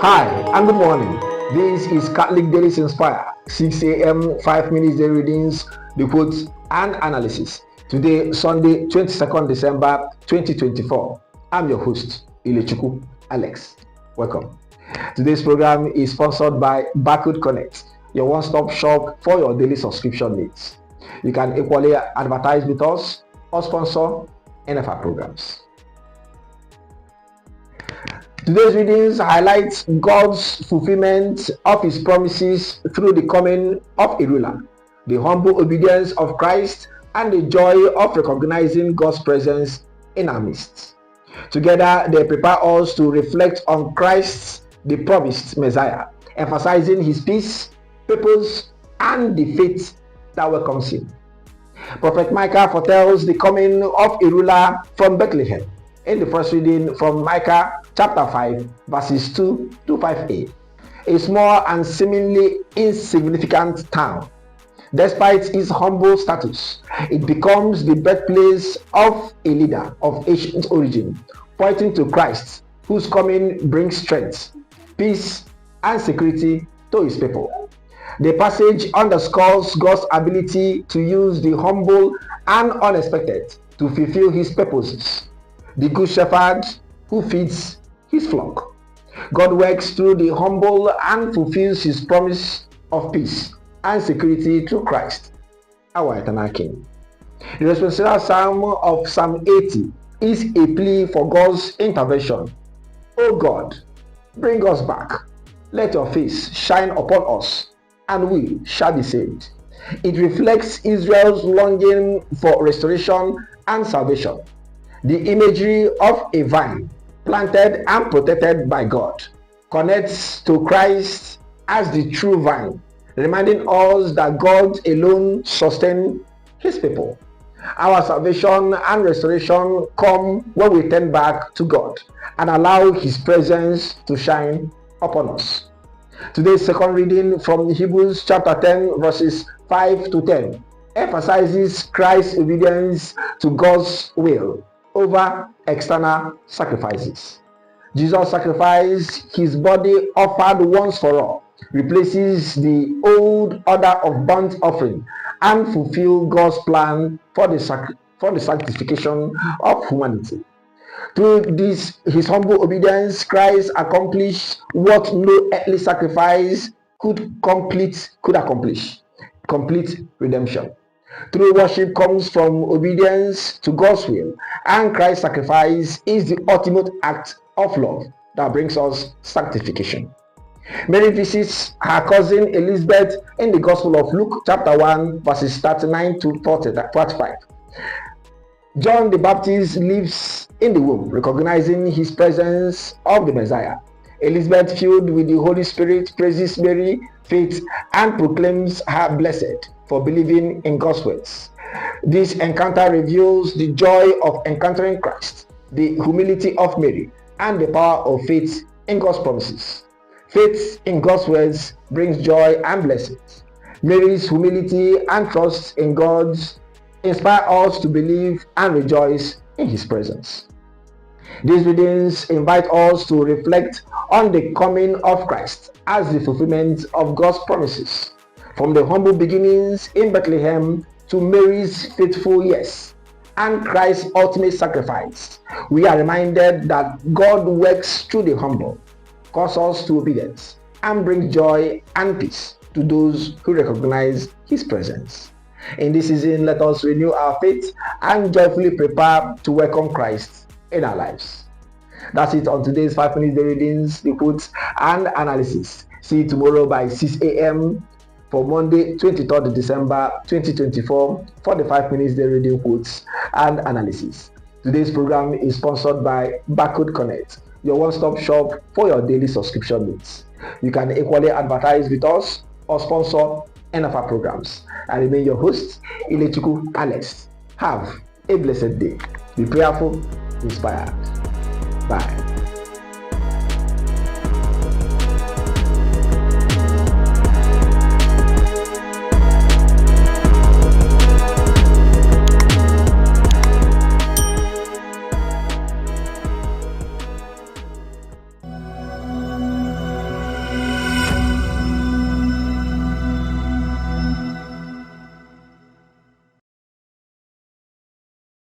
Hi and good morning. This is Catholic Daily Inspire, 6 a.m., 5 minutes daily readings, reports, and analysis. Today, Sunday, 22nd December 2024. I'm your host, Ilechukwu Alex. Welcome. Today's program is sponsored by Barcode Connect, your one-stop shop for your daily subscription needs. You can equally advertise with us or sponsor NFR programs. Today's readings highlight God's fulfillment of his promises through the coming of a ruler, the humble obedience of Christ, and the joy of recognizing God's presence in our midst. Together, they prepare us to reflect on Christ, the promised Messiah, emphasizing his peace, purpose, and the faith that welcomes him. Prophet Micah foretells the coming of a ruler from Bethlehem. In the first reading from Micah chapter 5, verses 2 to 5a, a small and seemingly insignificant town. Despite its humble status, it becomes the birthplace of a leader of ancient origin, pointing to Christ, whose coming brings strength, peace, and security to his people. The passage underscores God's ability to use the humble and unexpected to fulfill his purposes. The good shepherd who feeds his flock. God works through the humble and fulfills his promise of peace and security through Christ, our eternal King. The responsorial psalm of Psalm 80 is a plea for God's intervention. O God, bring us back. Let your face shine upon us, and we shall be saved. It reflects Israel's longing for restoration and salvation. The imagery of a vine planted and protected by God connects to Christ as the true vine, reminding us that God alone sustains his people. Our salvation and restoration come when we turn back to God and allow his presence to shine upon us. Today's second reading from Hebrews chapter 10, verses 5 to 10, emphasizes Christ's obedience to God's will over external sacrifices. Jesus' sacrifice, his body offered once for all, replaces the old order of burnt offering and fulfills God's plan for the sanctification of humanity. Through this, his humble obedience, Christ accomplished what no earthly sacrifice could accomplish: complete redemption. True worship comes from obedience to God's will, and Christ's sacrifice is the ultimate act of love that brings us sanctification. Mary visits her cousin Elizabeth in the Gospel of Luke chapter 1, verses 39 to 45. John the Baptist lives in the womb, recognizing his presence of the Messiah. Elizabeth, filled with the Holy Spirit, praises Mary, faith, and proclaims her blessed for believing in God's words. This encounter reveals the joy of encountering Christ, the humility of Mary, and the power of faith in God's promises. Faith in God's words brings joy and blessings. Mary's humility and trust in God inspire us to believe and rejoice in his presence. These readings invite us to reflect on the coming of Christ as the fulfillment of God's promises. From the humble beginnings in Bethlehem to Mary's faithful yes and Christ's ultimate sacrifice, we are reminded that God works through the humble, calls us to obedience, and brings joy and peace to those who recognize his presence. In this season, let us renew our faith and joyfully prepare to welcome Christ in our lives. That's it on today's 5 minutes daily readings, reports, and analysis. See you tomorrow by 6 a.m. for Monday, 23rd December 2024 for the 5 minutes daily reading, quotes, and analysis. Today's program is sponsored by Barcode Connect, your one-stop shop for your daily subscription needs. You can equally advertise with us or sponsor NFR programs. I remain your host, Ilechukwu Alex. Have a blessed day. Be prayerful, inspired. Bye.